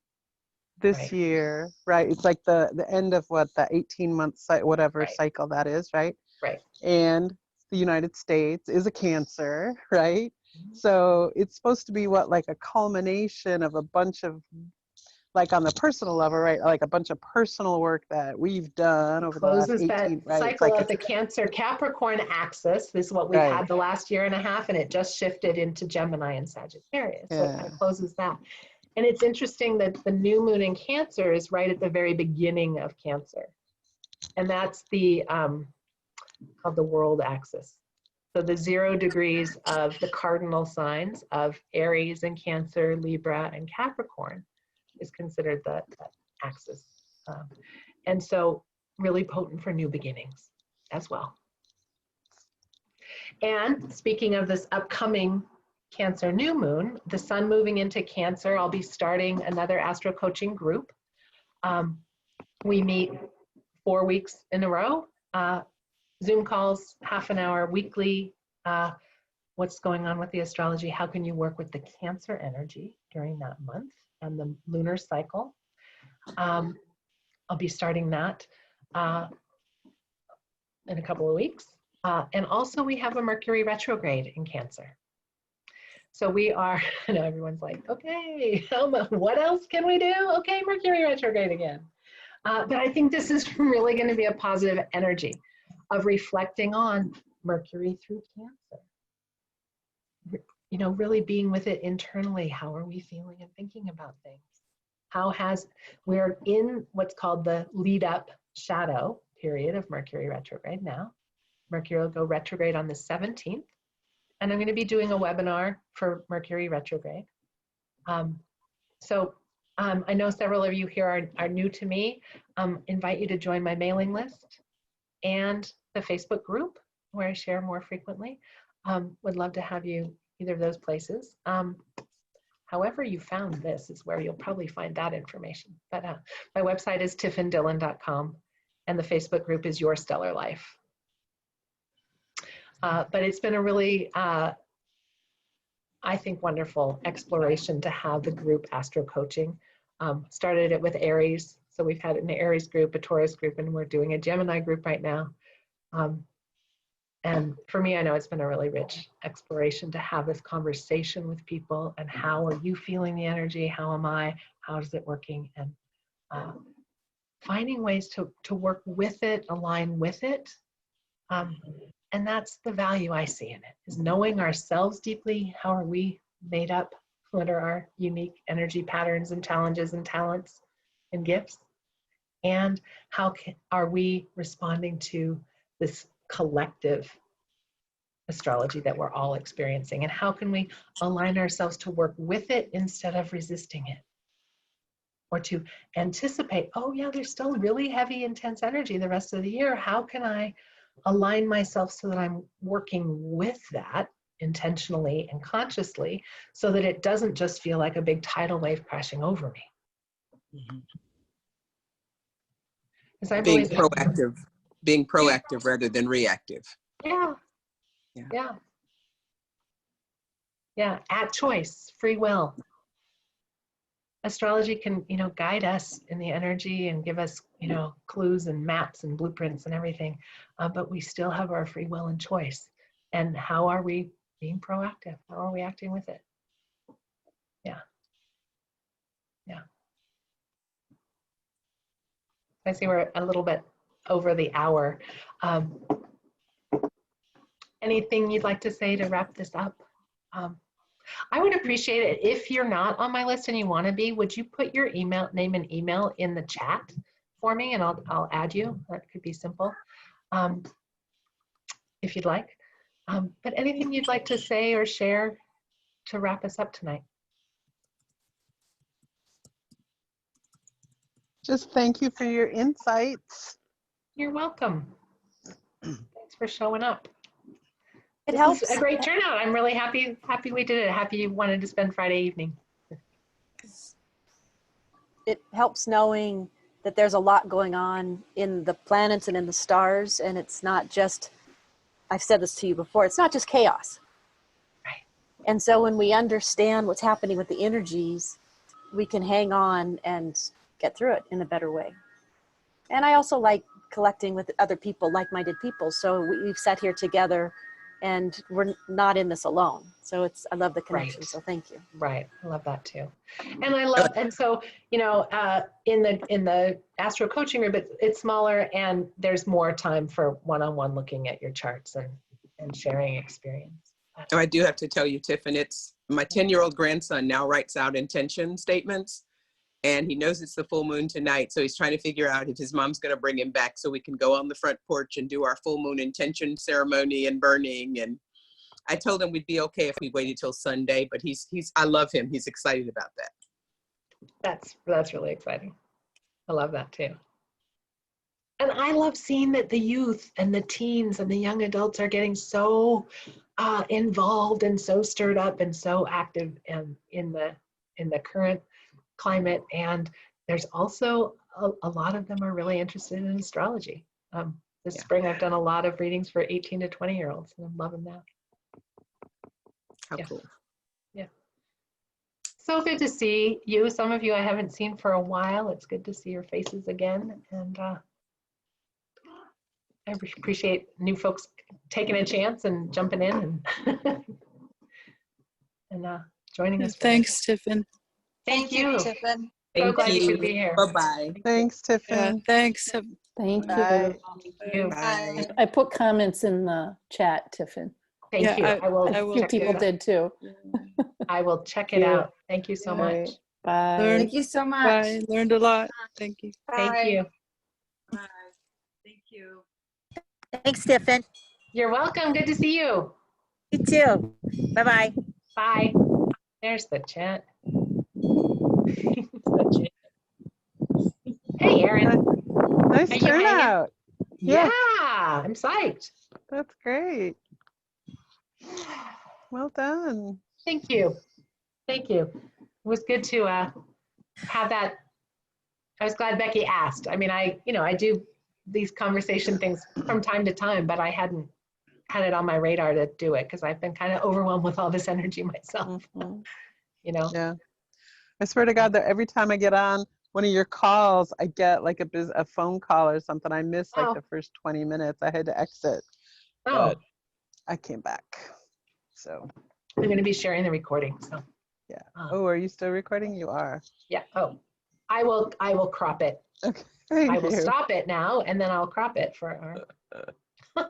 this year, right? It's like the end of what, the 18-month whatever cycle that is, right? Right. And the United States is a Cancer, right? So it's supposed to be what, like a culmination of a bunch of, like on the personal level, right? Like a bunch of personal work that we've done over the last 18, that right? cycle of the Cancer Capricorn axis. This is what we've had the last year and a half, and it just shifted into Gemini and Sagittarius. So it kind of closes that. And it's interesting that the new moon in Cancer is right at the very beginning of Cancer. And that's the called the world axis. So the 0 degrees of the cardinal signs of Aries and Cancer, Libra and Capricorn is considered that axis. And so really potent for new beginnings as well. And speaking of this upcoming Cancer new moon, the sun moving into Cancer, I'll be starting another astro coaching group. We meet 4 weeks in a row, Zoom calls, half an hour weekly. What's going on with the astrology? How can you work with the Cancer energy during that month and the lunar cycle? I'll be starting that in a couple of weeks. And also we have a Mercury retrograde in Cancer. So we are, I know everyone's like, okay, what else can we do? Okay, Mercury retrograde again. But I think this is really going to be a positive energy of reflecting on Mercury through Cancer. You know, really being with it internally. How are we feeling and thinking about things? We're in what's called the lead up shadow period of Mercury retrograde now. Mercury will go retrograde on the 17th. And I'm going to be doing a webinar for Mercury retrograde. I know several of you here are new to me. Invite you to join my mailing list and the Facebook group where I share more frequently. Would love to have you either of those places. However you found this is where you'll probably find that information. But my website is tiffindillon.com and the Facebook group is Your Stellar Life. But it's been a really, I think, wonderful exploration to have the group Astro Coaching. Started it with Aries. So we've had an Aries group, a Taurus group, and we're doing a Gemini group right now. And for me, I know it's been a really rich exploration to have this conversation with people and how are you feeling the energy? How am I? How is it working? And finding ways to work with it, align with it. And that's the value I see in it, is knowing ourselves deeply. How are we made up? What are our unique energy patterns and challenges and talents and gifts? And how are we responding to this collective astrology that we're all experiencing? And how can we align ourselves to work with it instead of resisting it? Or to anticipate, oh yeah, there's still really heavy, intense energy the rest of the year. How can I align myself so that I'm working with that intentionally and consciously so that it doesn't just feel like a big tidal wave crashing over me? Because I Being believe proactive rather than reactive. Yeah. At choice, free will. Astrology can, guide us in the energy and give us, clues and maps and blueprints and everything. But we still have our free will and choice. And how are we being proactive? How are we acting with it? Yeah. I see we're a little bit over the hour. Anything you'd like to say to wrap this up? I would appreciate it if you're not on my list and you want to be. Would you put your name and email in the chat for me, and I'll add you. That could be simple, if you'd like. But anything you'd like to say or share to wrap us up tonight? Just thank you for your insights. You're welcome. Thanks for showing up. It This helps. is a great turnout. I'm really happy we did it. Happy you wanted to spend Friday evening. It helps knowing that there's a lot going on in the planets and in the stars, and it's not just, I've said this to you before, it's not just chaos. Right. And so when we understand what's happening with the energies, we can hang on and get through it in a better way. And I also like collecting with other people, like-minded people. So we've sat here together and we're not in this alone. So I love the connection. Right. So thank you. Right. I love that too. And so, in the Astro Coaching group, it's smaller and there's more time for one-on-one looking at your charts and sharing experience. Oh, I do have to tell you, Tiffin, it's my 10-year-old grandson now writes out intention statements, and he knows it's the full moon tonight. So he's trying to figure out if his mom's going to bring him back so we can go on the front porch and do our full moon intention ceremony and burning. And I told him we'd be okay if we waited till Sunday, but I love him. He's excited about that. That's really exciting. I love that too. And I love seeing that the youth and the teens and the young adults are getting so involved and so stirred up and so active in the current climate. And there's also a lot of them are really interested in astrology. This spring I've done a lot of readings for 18 to 20-year-olds, and I'm loving that. How cool. Yeah. So good to see you. Some of you I haven't seen for a while. It's good to see your faces again. And I appreciate new folks taking a chance and jumping in and joining us. Thanks, Tiffin. Thank you. Tiffin. So glad you you. could be here. Bye-bye. Thanks, Tiffin. Yeah, thanks. Thank you. Bye. Thank you. Bye. I put comments in the chat, Tiffin. Thank Yeah, you. I will I A will few check people it out. did too. I will check it out. Thank you so much. Bye. Learn- Thank you so much. Bye. Learned a lot. Thank you. Thank you. Thank you. Thanks, Tiffin. You're welcome. Good to see you. You too. Bye-bye. Bye. There's the chat. Hey, Erin. Nice Are you hanging? turnout. Yeah, Yeah. I'm psyched. That's great. Well done. Thank you. Thank you. It was good to have that. I was glad Becky asked. I mean, I do these conversation things from time to time, but I hadn't had it on my radar to do it because I've been kind of overwhelmed with all this energy myself, Mhm. Yeah. I swear to God that every time I get on one of your calls, I get like a phone call or something. I missed like Oh. the first 20 minutes. I had to exit, Oh, but I came back. So I'm going to be sharing the recording. So yeah. Oh. Oh, are you still recording? You are. yeah. Oh, I will crop it. Okay. Thank I will you. stop it now and then I'll crop it for our.